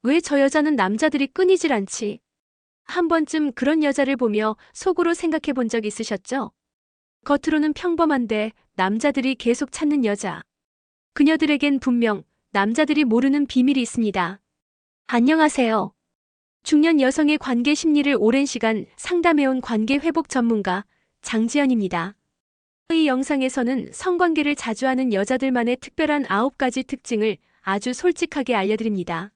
왜 저 여자는 남자들이 끊이질 않지? 한 번쯤 그런 여자를 보며 속으로 생각해 본 적 있으셨죠? 겉으로는 평범한데 남자들이 계속 찾는 여자. 그녀들에겐 분명 남자들이 모르는 비밀이 있습니다. 안녕하세요. 중년 여성의 관계 심리를 오랜 시간 상담해온 관계 회복 전문가 장지연입니다. 이 영상에서는 성관계를 자주 하는 여자들만의 특별한 9가지 특징을 아주 솔직하게 알려드립니다.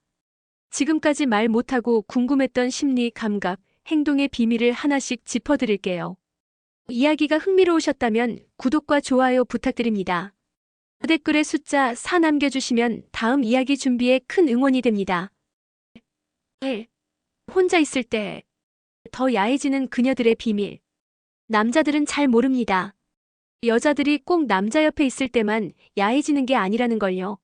지금까지 말 못하고 궁금했던 심리, 감각, 행동의 비밀을 하나씩 짚어드릴게요. 이야기가 흥미로우셨다면 구독과 좋아요 부탁드립니다. 댓글에 숫자 4 남겨주시면 다음 이야기 준비에 큰 응원이 됩니다. 1. 혼자 있을 때 더 야해지는 그녀들의 비밀. 남자들은 잘 모릅니다. 여자들이 꼭 남자 옆에 있을 때만 야해지는 게 아니라는 걸요.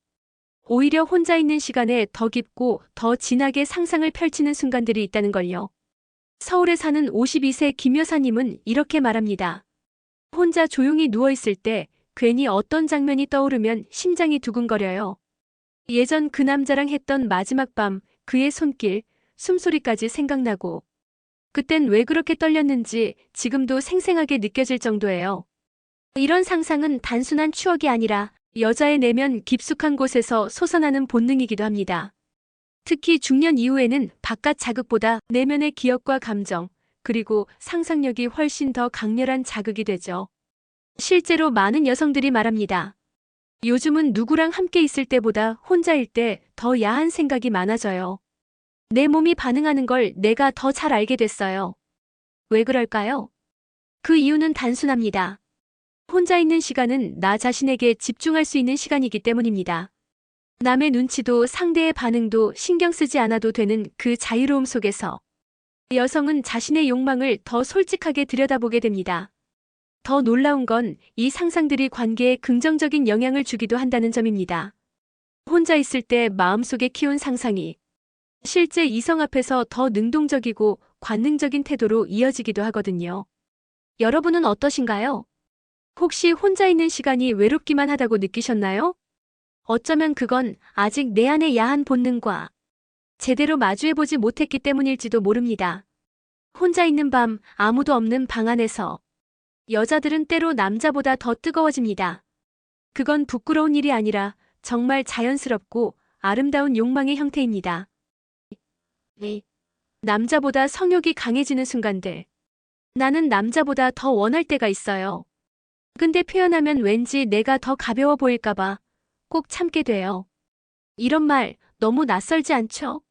오히려 혼자 있는 시간에 더 깊고 더 진하게 상상을 펼치는 순간들이 있다는 걸요. 서울에 사는 52세 김 여사님은 이렇게 말합니다. 혼자 조용히 누워있을 때 괜히 어떤 장면이 떠오르면 심장이 두근거려요. 예전 그 남자랑 했던 마지막 밤, 그의 손길, 숨소리까지 생각나고 그땐 왜 그렇게 떨렸는지 지금도 생생하게 느껴질 정도예요. 이런 상상은 단순한 추억이 아니라 여자의 내면 깊숙한 곳에서 솟아나는 본능이기도 합니다. 특히 중년 이후에는 바깥 자극보다 내면의 기억과 감정, 그리고 상상력이 훨씬 더 강렬한 자극이 되죠. 실제로 많은 여성들이 말합니다. 요즘은 누구랑 함께 있을 때보다 혼자일 때 더 야한 생각이 많아져요. 내 몸이 반응하는 걸 내가 더 잘 알게 됐어요. 왜 그럴까요? 그 이유는 단순합니다. 혼자 있는 시간은 나 자신에게 집중할 수 있는 시간이기 때문입니다. 남의 눈치도 상대의 반응도 신경 쓰지 않아도 되는 그 자유로움 속에서 여성은 자신의 욕망을 더 솔직하게 들여다보게 됩니다. 더 놀라운 건 이 상상들이 관계에 긍정적인 영향을 주기도 한다는 점입니다. 혼자 있을 때 마음속에 키운 상상이 실제 이성 앞에서 더 능동적이고 관능적인 태도로 이어지기도 하거든요. 여러분은 어떠신가요? 혹시 혼자 있는 시간이 외롭기만 하다고 느끼셨나요? 어쩌면 그건 아직 내 안의 야한 본능과 제대로 마주해보지 못했기 때문일지도 모릅니다. 혼자 있는 밤, 아무도 없는 방 안에서 여자들은 때로 남자보다 더 뜨거워집니다. 그건 부끄러운 일이 아니라 정말 자연스럽고 아름다운 욕망의 형태입니다. 남자보다 성욕이 강해지는 순간들. 나는 남자보다 더 원할 때가 있어요. 근데 표현하면 왠지 내가 더 가벼워 보일까봐 꼭 참게 돼요. 이런 말 너무 낯설지 않죠?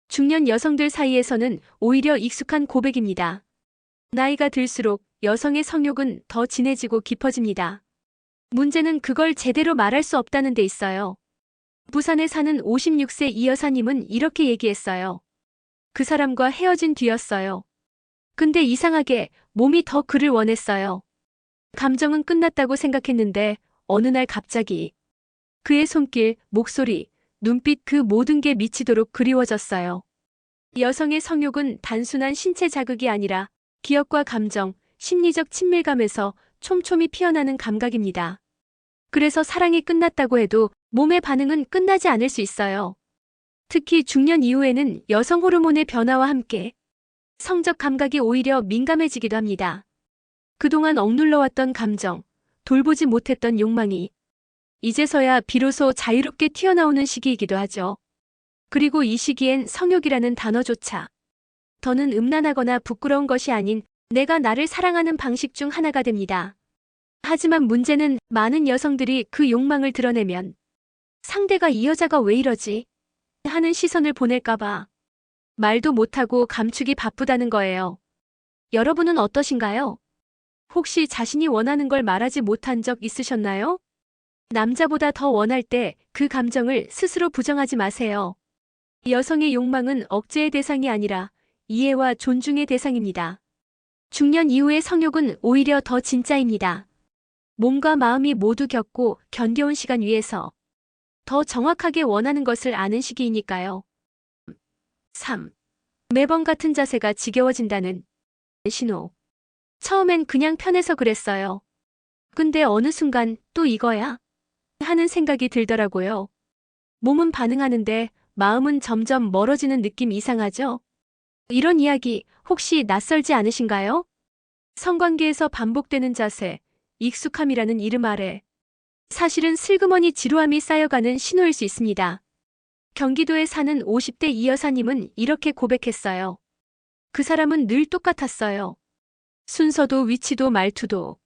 중년 여성들 사이에서는 오히려 익숙한 고백입니다. 나이가 들수록 여성의 성욕은 더 진해지고 깊어집니다. 문제는 그걸 제대로 말할 수 없다는 데 있어요. 부산에 사는 56세 이 여사님은 이렇게 얘기했어요. 그 사람과 헤어진 뒤였어요. 근데 이상하게 몸이 더 그를 원했어요. 감정은 끝났다고 생각했는데 어느 날 갑자기 그의 손길, 목소리, 눈빛 그 모든 게 미치도록 그리워졌어요. 여성의 성욕은 단순한 신체 자극이 아니라 기억과 감정, 심리적 친밀감에서 촘촘히 피어나는 감각입니다. 그래서 사랑이 끝났다고 해도 몸의 반응은 끝나지 않을 수 있어요. 특히 중년 이후에는 여성 호르몬의 변화와 함께 성적 감각이 오히려 민감해지기도 합니다. 그동안 억눌러왔던 감정, 돌보지 못했던 욕망이 이제서야 비로소 자유롭게 튀어나오는 시기이기도 하죠. 그리고 이 시기엔 성욕이라는 단어조차 더는 음란하거나 부끄러운 것이 아닌 내가 나를 사랑하는 방식 중 하나가 됩니다. 하지만 문제는 많은 여성들이 그 욕망을 드러내면 상대가 이 여자가 왜 이러지? 하는 시선을 보낼까봐 말도 못하고 감추기 바쁘다는 거예요. 여러분은 어떠신가요? 혹시 자신이 원하는 걸 말하지 못한 적 있으셨나요? 남자보다 더 원할 때 그 감정을 스스로 부정하지 마세요. 여성의 욕망은 억제의 대상이 아니라 이해와 존중의 대상입니다. 중년 이후의 성욕은 오히려 더 진짜입니다. 몸과 마음이 모두 겪고 견뎌온 시간 위에서 더 정확하게 원하는 것을 아는 시기이니까요. 3. 매번 같은 자세가 지겨워진다는 신호. 처음엔 그냥 편해서 그랬어요. 근데 어느 순간 또 이거야? 하는 생각이 들더라고요. 몸은 반응하는데 마음은 점점 멀어지는 느낌 이상하죠? 이런 이야기 혹시 낯설지 않으신가요? 성관계에서 반복되는 자세, 익숙함이라는 이름 아래 사실은 슬그머니 지루함이 쌓여가는 신호일 수 있습니다. 경기도에 사는 50대 이 여사님은 이렇게 고백했어요. 그 사람은 늘 똑같았어요. 순서도 위치도 말투도.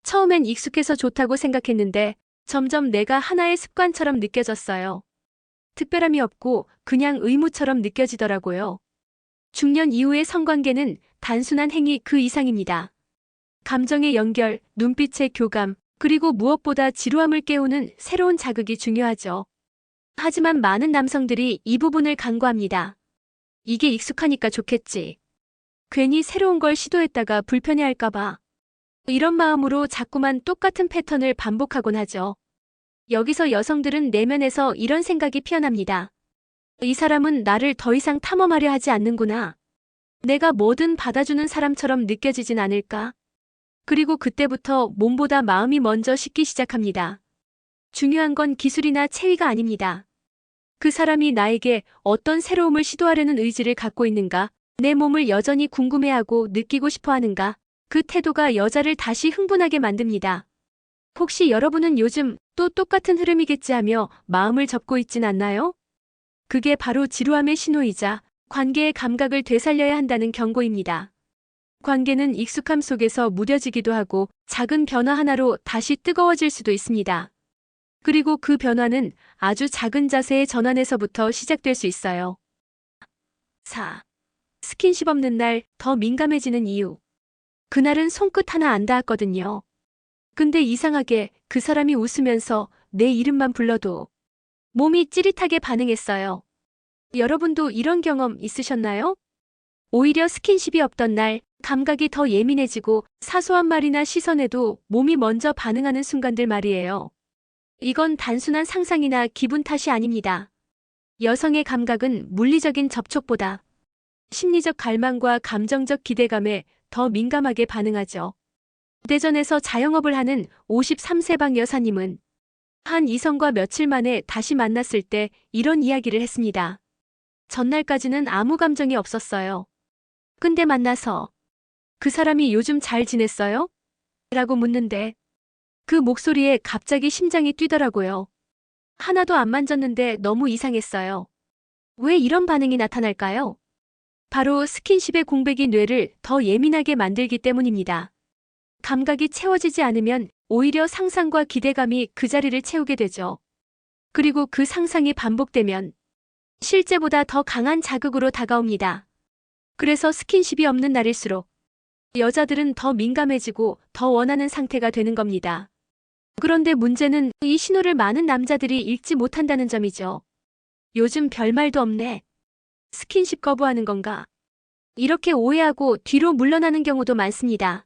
처음엔 익숙해서 좋다고 생각했는데 점점 내가 하나의 습관처럼 느껴졌어요. 특별함이 없고 그냥 의무처럼 느껴지더라고요. 중년 이후의 성관계는 단순한 행위 그 이상입니다. 감정의 연결, 눈빛의 교감, 그리고 무엇보다 지루함을 깨우는 새로운 자극이 중요하죠. 하지만 많은 남성들이 이 부분을 간과합니다. 이게 익숙하니까 좋겠지. 괜히 새로운 걸 시도했다가 불편해할까봐. 이런 마음으로 자꾸만 똑같은 패턴을 반복하곤 하죠. 여기서 여성들은 내면에서 이런 생각이 피어납니다. 이 사람은 나를 더 이상 탐험하려 하지 않는구나. 내가 뭐든 받아주는 사람처럼 느껴지진 않을까? 그리고 그때부터 몸보다 마음이 먼저 식기 시작합니다. 중요한 건 기술이나 체위가 아닙니다. 그 사람이 나에게 어떤 새로움을 시도하려는 의지를 갖고 있는가, 내 몸을 여전히 궁금해하고 느끼고 싶어 하는가, 그 태도가 여자를 다시 흥분하게 만듭니다. 혹시 여러분은 요즘 또 똑같은 흐름이겠지 하며 마음을 접고 있진 않나요? 그게 바로 지루함의 신호이자 관계의 감각을 되살려야 한다는 경고입니다. 관계는 익숙함 속에서 무뎌지기도 하고 작은 변화 하나로 다시 뜨거워질 수도 있습니다. 그리고 그 변화는 아주 작은 자세의 전환에서부터 시작될 수 있어요. 4. 스킨십 없는 날 더 민감해지는 이유. 그날은 손끝 하나 안 닿았거든요. 근데 이상하게 그 사람이 웃으면서 내 이름만 불러도 몸이 찌릿하게 반응했어요. 여러분도 이런 경험 있으셨나요? 오히려 스킨십이 없던 날 감각이 더 예민해지고 사소한 말이나 시선에도 몸이 먼저 반응하는 순간들 말이에요. 이건 단순한 상상이나 기분 탓이 아닙니다. 여성의 감각은 물리적인 접촉보다 심리적 갈망과 감정적 기대감에 더 민감하게 반응하죠. 대전에서 자영업을 하는 53세방 여사님은 한 이성과 며칠 만에 다시 만났을 때 이런 이야기를 했습니다. 전날까지는 아무 감정이 없었어요. 근데 만나서 그 사람이 요즘 잘 지냈어요? 라고 묻는데 그 목소리에 갑자기 심장이 뛰더라고요. 하나도 안 만졌는데 너무 이상했어요. 왜 이런 반응이 나타날까요? 바로 스킨십의 공백이 뇌를 더 예민하게 만들기 때문입니다. 감각이 채워지지 않으면 오히려 상상과 기대감이 그 자리를 채우게 되죠. 그리고 그 상상이 반복되면 실제보다 더 강한 자극으로 다가옵니다. 그래서 스킨십이 없는 날일수록 여자들은 더 민감해지고 더 원하는 상태가 되는 겁니다. 그런데 문제는 이 신호를 많은 남자들이 읽지 못한다는 점이죠. 요즘 별말도 없네. 스킨십 거부하는 건가? 이렇게 오해하고 뒤로 물러나는 경우도 많습니다.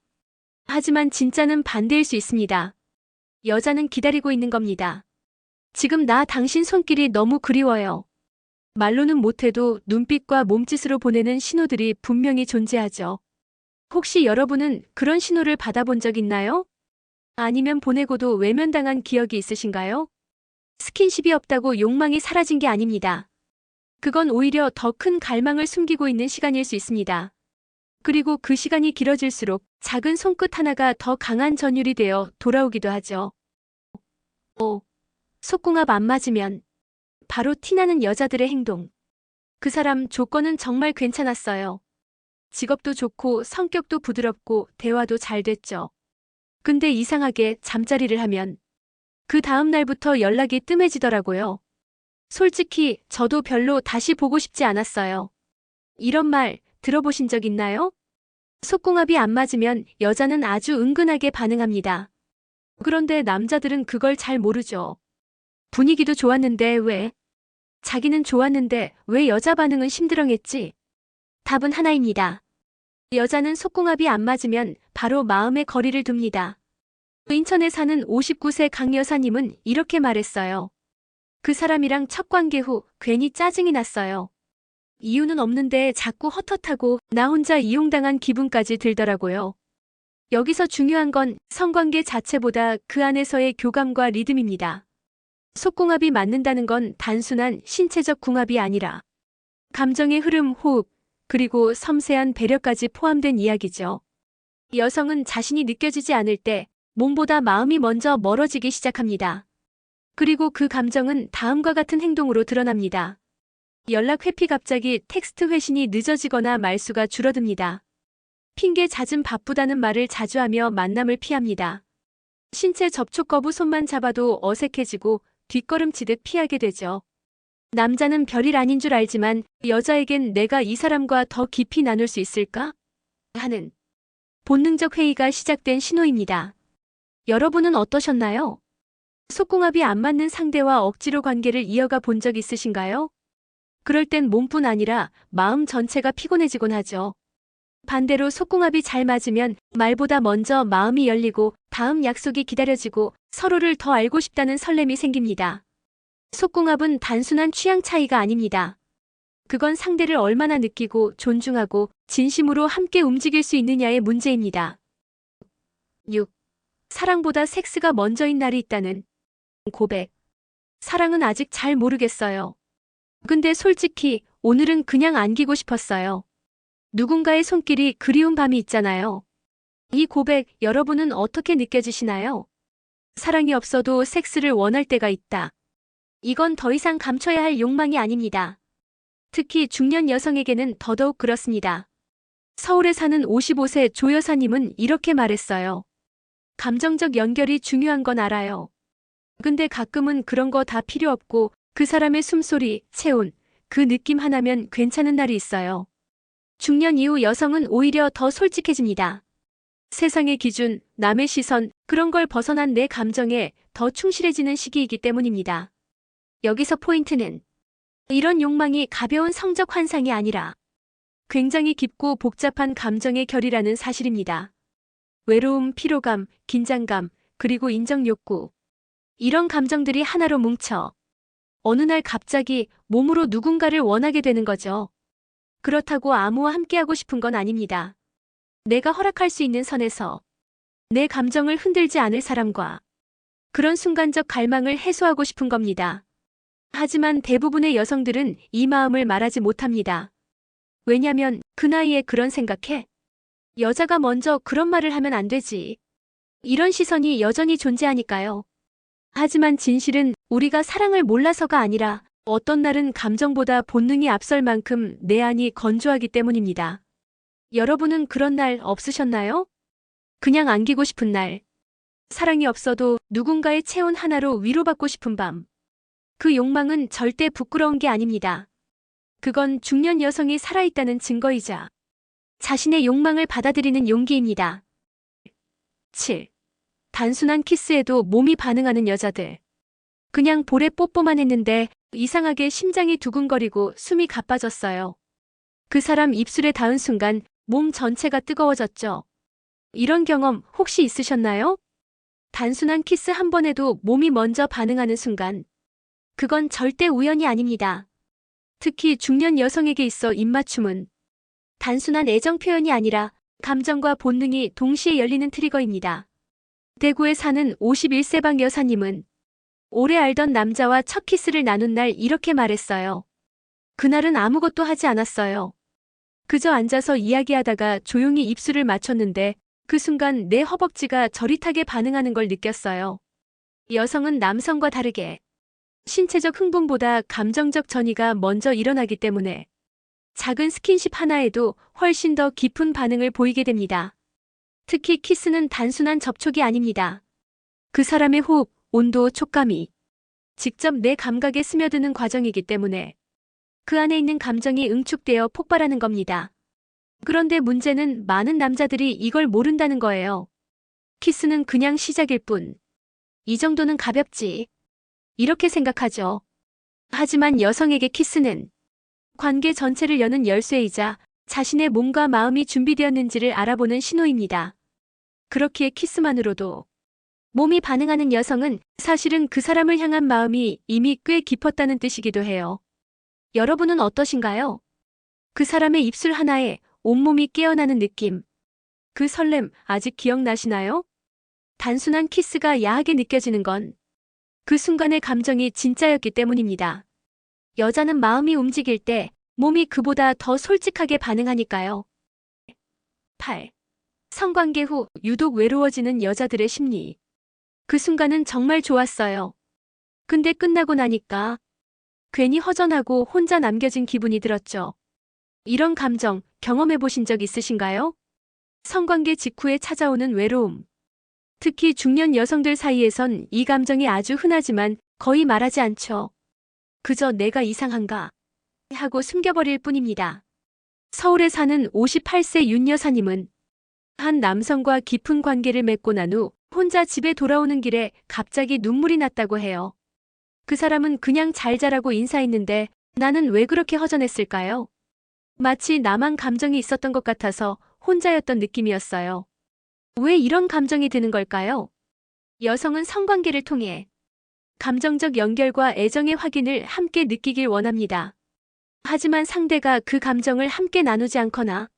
하지만 진짜는 반대일 수 있습니다. 여자는 기다리고 있는 겁니다. 지금 나 당신 손길이 너무 그리워요. 말로는 못해도 눈빛과 몸짓으로 보내는 신호들이 분명히 존재하죠. 혹시 여러분은 그런 신호를 받아본 적 있나요? 아니면 보내고도 외면당한 기억이 있으신가요? 스킨십이 없다고 욕망이 사라진 게 아닙니다. 그건 오히려 더 큰 갈망을 숨기고 있는 시간일 수 있습니다. 그리고 그 시간이 길어질수록 작은 손끝 하나가 더 강한 전율이 되어 돌아오기도 하죠. 속궁합 안 맞으면 바로 티나는 여자들의 행동. 그 사람 조건은 정말 괜찮았어요. 직업도 좋고 성격도 부드럽고 대화도 잘 됐죠. 근데 이상하게 잠자리를 하면 그 다음 날부터 연락이 뜸해지더라고요. 솔직히 저도 별로 다시 보고 싶지 않았어요. 이런 말 들어보신 적 있나요? 속궁합이 안 맞으면 여자는 아주 은근하게 반응합니다. 그런데 남자들은 그걸 잘 모르죠. 분위기도 좋았는데 왜? 자기는 좋았는데 왜 여자 반응은 심드렁했지? 답은 하나입니다. 여자는 속궁합이 안 맞으면 바로 마음의 거리를 둡니다. 인천에 사는 59세 강 여사님은 이렇게 말했어요. 그 사람이랑 첫 관계 후 괜히 짜증이 났어요. 이유는 없는데 자꾸 헛헛하고 나 혼자 이용당한 기분까지 들더라고요. 여기서 중요한 건 성관계 자체보다 그 안에서의 교감과 리듬입니다. 속궁합이 맞는다는 건 단순한 신체적 궁합이 아니라 감정의 흐름, 호흡, 그리고 섬세한 배려까지 포함된 이야기죠. 여성은 자신이 느껴지지 않을 때 몸보다 마음이 먼저 멀어지기 시작합니다. 그리고 그 감정은 다음과 같은 행동으로 드러납니다. 연락 회피, 갑자기 텍스트 회신이 늦어지거나 말수가 줄어듭니다. 핑계 잦은, 바쁘다는 말을 자주 하며 만남을 피합니다. 신체 접촉 거부, 손만 잡아도 어색해지고 뒷걸음치듯 피하게 되죠. 남자는 별일 아닌 줄 알지만 여자에겐 내가 이 사람과 더 깊이 나눌 수 있을까? 하는 본능적 회의가 시작된 신호입니다. 여러분은 어떠셨나요? 속궁합이 안 맞는 상대와 억지로 관계를 이어가 본 적 있으신가요? 그럴 땐 몸뿐 아니라 마음 전체가 피곤해지곤 하죠. 반대로 속궁합이 잘 맞으면 말보다 먼저 마음이 열리고 다음 약속이 기다려지고 서로를 더 알고 싶다는 설렘이 생깁니다. 속궁합은 단순한 취향 차이가 아닙니다. 그건 상대를 얼마나 느끼고 존중하고 진심으로 함께 움직일 수 있느냐의 문제입니다. 6. 사랑보다 섹스가 먼저인 날이 있다는 고백. 사랑은 아직 잘 모르겠어요. 근데 솔직히 오늘은 그냥 안기고 싶었어요. 누군가의 손길이 그리운 밤이 있잖아요. 이 고백, 여러분은 어떻게 느껴지시나요? 사랑이 없어도 섹스를 원할 때가 있다. 이건 더 이상 감춰야 할 욕망이 아닙니다. 특히 중년 여성에게는 더더욱 그렇습니다. 서울에 사는 55세 조 여사님은 이렇게 말했어요. 감정적 연결이 중요한 건 알아요. 근데 가끔은 그런 거 다 필요 없고 그 사람의 숨소리, 체온, 그 느낌 하나면 괜찮은 날이 있어요. 중년 이후 여성은 오히려 더 솔직해집니다. 세상의 기준, 남의 시선, 그런 걸 벗어난 내 감정에 더 충실해지는 시기이기 때문입니다. 여기서 포인트는 이런 욕망이 가벼운 성적 환상이 아니라 굉장히 깊고 복잡한 감정의 결이라는 사실입니다. 외로움, 피로감, 긴장감, 그리고 인정 욕구. 이런 감정들이 하나로 뭉쳐 어느 날 갑자기 몸으로 누군가를 원하게 되는 거죠. 그렇다고 아무와 함께하고 싶은 건 아닙니다. 내가 허락할 수 있는 선에서 내 감정을 흔들지 않을 사람과 그런 순간적 갈망을 해소하고 싶은 겁니다. 하지만 대부분의 여성들은 이 마음을 말하지 못합니다. 왜냐면 그 나이에 그런 생각해? 여자가 먼저 그런 말을 하면 안 되지. 이런 시선이 여전히 존재하니까요. 하지만 진실은 우리가 사랑을 몰라서가 아니라 어떤 날은 감정보다 본능이 앞설 만큼 내 안이 건조하기 때문입니다. 여러분은 그런 날 없으셨나요? 그냥 안기고 싶은 날. 사랑이 없어도 누군가의 체온 하나로 위로받고 싶은 밤. 그 욕망은 절대 부끄러운 게 아닙니다. 그건 중년 여성이 살아있다는 증거이자 자신의 욕망을 받아들이는 용기입니다. 7. 단순한 키스에도 몸이 반응하는 여자들. 그냥 볼에 뽀뽀만 했는데 이상하게 심장이 두근거리고 숨이 가빠졌어요. 그 사람 입술에 닿은 순간 몸 전체가 뜨거워졌죠. 이런 경험 혹시 있으셨나요? 단순한 키스 한 번에도 몸이 먼저 반응하는 순간. 그건 절대 우연이 아닙니다. 특히 중년 여성에게 있어 입맞춤은 단순한 애정 표현이 아니라 감정과 본능이 동시에 열리는 트리거입니다. 대구에 사는 51세방 여사님은 오래 알던 남자와 첫 키스를 나눈 날 이렇게 말했어요. 그날은 아무것도 하지 않았어요. 그저 앉아서 이야기하다가 조용히 입술을 맞췄는데 그 순간 내 허벅지가 저릿하게 반응하는 걸 느꼈어요. 여성은 남성과 다르게 신체적 흥분보다 감정적 전이가 먼저 일어나기 때문에 작은 스킨십 하나에도 훨씬 더 깊은 반응을 보이게 됩니다. 특히 키스는 단순한 접촉이 아닙니다. 그 사람의 호흡, 온도, 촉감이 직접 내 감각에 스며드는 과정이기 때문에 그 안에 있는 감정이 응축되어 폭발하는 겁니다. 그런데 문제는 많은 남자들이 이걸 모른다는 거예요. 키스는 그냥 시작일 뿐. 이 정도는 가볍지. 이렇게 생각하죠. 하지만 여성에게 키스는 관계 전체를 여는 열쇠이자 자신의 몸과 마음이 준비되었는지를 알아보는 신호입니다. 그렇기에 키스만으로도 몸이 반응하는 여성은 사실은 그 사람을 향한 마음이 이미 꽤 깊었다는 뜻이기도 해요. 여러분은 어떠신가요? 그 사람의 입술 하나에 온몸이 깨어나는 느낌. 그 설렘 아직 기억나시나요? 단순한 키스가 야하게 느껴지는 건 그 순간의 감정이 진짜였기 때문입니다. 여자는 마음이 움직일 때 몸이 그보다 더 솔직하게 반응하니까요. 8. 성관계 후 유독 외로워지는 여자들의 심리. 그 순간은 정말 좋았어요. 근데 끝나고 나니까 괜히 허전하고 혼자 남겨진 기분이 들었죠. 이런 감정 경험해 보신 적 있으신가요? 성관계 직후에 찾아오는 외로움. 특히 중년 여성들 사이에선 이 감정이 아주 흔하지만 거의 말하지 않죠. 그저 내가 이상한가 하고 숨겨버릴 뿐입니다. 서울에 사는 58세 윤 여사님은 한 남성과 깊은 관계를 맺고 난 후 혼자 집에 돌아오는 길에 갑자기 눈물이 났다고 해요. 그 사람은 그냥 잘 자라고 인사했는데 나는 왜 그렇게 허전했을까요? 마치 나만 감정이 있었던 것 같아서 혼자였던 느낌이었어요. 왜 이런 감정이 드는 걸까요? 여성은 성관계를 통해 감정적 연결과 애정의 확인을 함께 느끼길 원합니다. 하지만 상대가 그 감정을 함께 나누지 않거나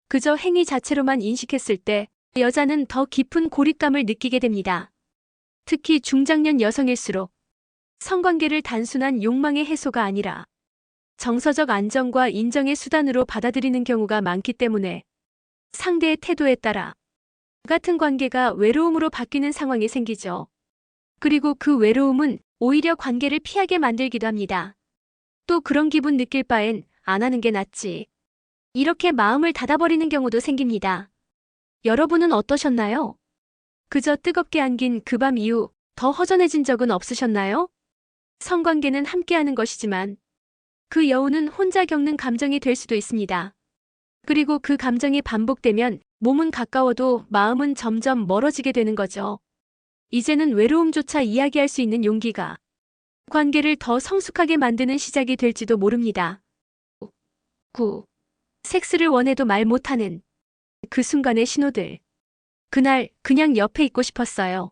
그저 행위 자체로만 인식했을 때 여자는 더 깊은 고립감을 느끼게 됩니다. 특히 중장년 여성일수록 성관계를 단순한 욕망의 해소가 아니라 정서적 안정과 인정의 수단으로 받아들이는 경우가 많기 때문에 상대의 태도에 따라 같은 관계가 외로움으로 바뀌는 상황이 생기죠. 그리고 그 외로움은 오히려 관계를 피하게 만들기도 합니다. 또 그런 기분 느낄 바엔 안 하는 게 낫지. 이렇게 마음을 닫아버리는 경우도 생깁니다. 여러분은 어떠셨나요? 그저 뜨겁게 안긴 그 밤 이후 더 허전해진 적은 없으셨나요? 성관계는 함께하는 것이지만 그 여운은 혼자 겪는 감정이 될 수도 있습니다. 그리고 그 감정이 반복되면 몸은 가까워도 마음은 점점 멀어지게 되는 거죠. 이제는 외로움조차 이야기할 수 있는 용기가 관계를 더 성숙하게 만드는 시작이 될지도 모릅니다. 9. 섹스를 원해도 말 못하는 그 순간의 신호들. 그날 그냥 옆에 있고 싶었어요.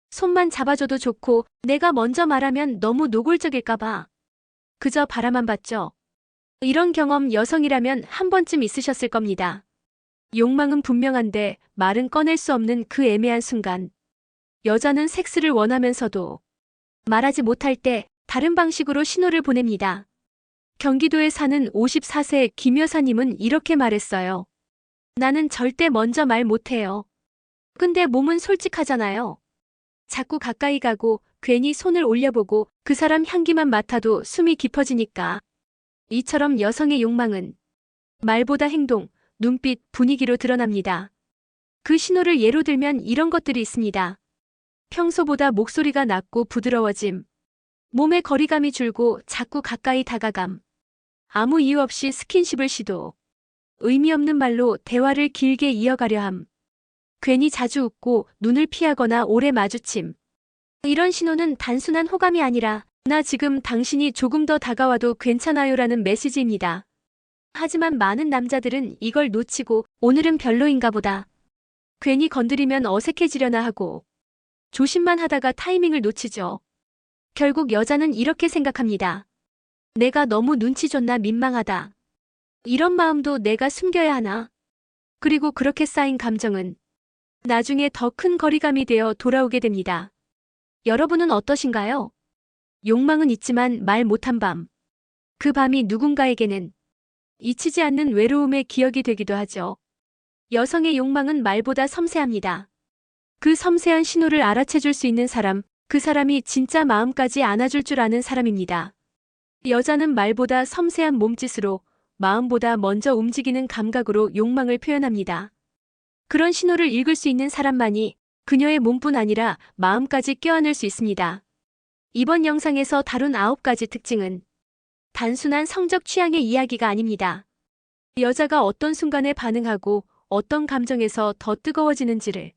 손만 잡아줘도 좋고 내가 먼저 말하면 너무 노골적일까봐 그저 바라만 봤죠. 이런 경험 여성이라면 한 번쯤 있으셨을 겁니다. 욕망은 분명한데 말은 꺼낼 수 없는 그 애매한 순간. 여자는 섹스를 원하면서도 말하지 못할 때 다른 방식으로 신호를 보냅니다. 경기도에 사는 54세 김 여사님은 이렇게 말했어요. 나는 절대 먼저 말 못해요. 근데 몸은 솔직하잖아요. 자꾸 가까이 가고 괜히 손을 올려보고 그 사람 향기만 맡아도 숨이 깊어지니까. 이처럼 여성의 욕망은 말보다 행동, 눈빛, 분위기로 드러납니다. 그 신호를 예로 들면 이런 것들이 있습니다. 평소보다 목소리가 낮고 부드러워짐. 몸의 거리감이 줄고 자꾸 가까이 다가감. 아무 이유 없이 스킨십을 시도. 의미 없는 말로 대화를 길게 이어가려 함. 괜히 자주 웃고 눈을 피하거나 오래 마주침. 이런 신호는 단순한 호감이 아니라 나 지금 당신이 조금 더 다가와도 괜찮아요라는 메시지입니다. 하지만 많은 남자들은 이걸 놓치고 오늘은 별로인가 보다. 괜히 건드리면 어색해지려나 하고 조심만 하다가 타이밍을 놓치죠. 결국 여자는 이렇게 생각합니다. 내가 너무 눈치 줬나 민망하다. 이런 마음도 내가 숨겨야 하나. 그리고 그렇게 쌓인 감정은 나중에 더 큰 거리감이 되어 돌아오게 됩니다. 여러분은 어떠신가요? 욕망은 있지만 말 못한 밤. 그 밤이 누군가에게는 잊히지 않는 외로움의 기억이 되기도 하죠. 여성의 욕망은 말보다 섬세합니다. 그 섬세한 신호를 알아채줄 수 있는 사람, 그 사람이 진짜 마음까지 안아줄 줄 아는 사람입니다. 여자는 말보다 섬세한 몸짓으로 마음보다 먼저 움직이는 감각으로 욕망을 표현합니다. 그런 신호를 읽을 수 있는 사람만이 그녀의 몸뿐 아니라 마음까지 껴안을 수 있습니다. 이번 영상에서 다룬 9가지 특징은 단순한 성적 취향의 이야기가 아닙니다. 여자가 어떤 순간에 반응하고 어떤 감정에서 더 뜨거워지는지를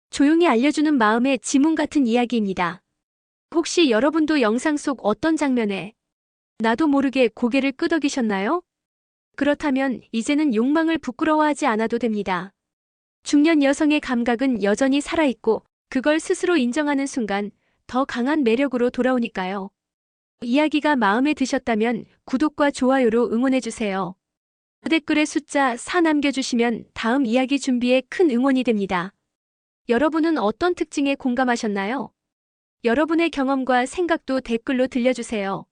조용히 알려주는 마음의 지문 같은 이야기입니다. 혹시 여러분도 영상 속 어떤 장면에 나도 모르게 고개를 끄덕이셨나요? 그렇다면 이제는 욕망을 부끄러워하지 않아도 됩니다. 중년 여성의 감각은 여전히 살아있고 그걸 스스로 인정하는 순간 더 강한 매력으로 돌아오니까요. 이야기가 마음에 드셨다면 구독과 좋아요로 응원해주세요. 댓글에 숫자 4 남겨주시면 다음 이야기 준비에 큰 응원이 됩니다. 여러분은 어떤 특징에 공감하셨나요? 여러분의 경험과 생각도 댓글로 들려주세요.